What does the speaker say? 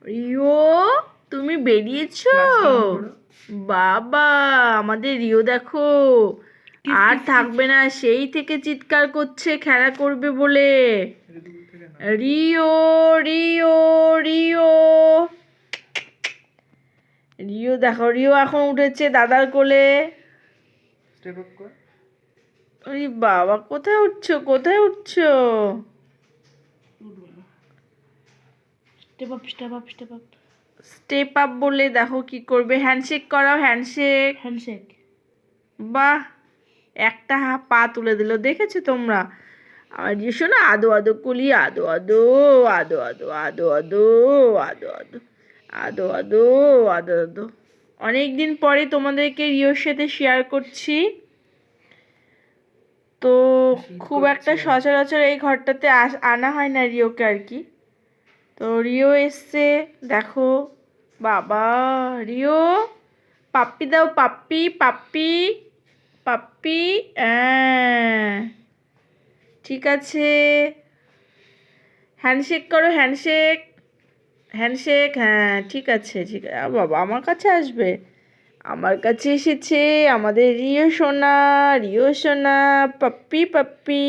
Rio, তুমি বেরিয়েছো? বাবা, আমাদের রিও দেখো আর থাকবে না, সেই থেকে চিৎকার করছে খেলা করবে বলে। রিও, রিও, রিও, রিও দেখো, রিও এখন উঠেছে দাদার কোলে। ওরে বাবা, কোথায় উঠছো, কোথায় উঠছো? স্টেপ আপ বলে দেখো কি করবে। হ্যান্ডশেক করাও, হ্যান্ডশেক। বাহ, একটা পা তুলে দিল, দেখেছো তোমরা? আর যে শোনো, আদো আদো কলি, আদো আদো, আদো আদো, আদো আদো, আদো আদো, আদো আদো, আদো আদো। অনেকদিন পরে তোমাদেরকে রিওর সাথে শেয়ার করছি, তো খুব একটা সচরাচর এই ঘরটাতে আনা হয় না রিওকে আর কি। তো রিও এসছে দেখো। বাবা, রিও পাপ্পি দাও, পাপ্পি, পাপ্পি, পাপ্পি। ঠিক আছে, হ্যান্ডশেক করো, হ্যান্ডশেক, হ্যান্ডশেক। হ্যাঁ, ঠিক আছে, ঠিক আছে। বাবা, আমার কাছে আসবে, আমার কাছে এসেছে আমাদের রিও সোনা, রিও সোনা, পাপ্পি, পাপ্পি।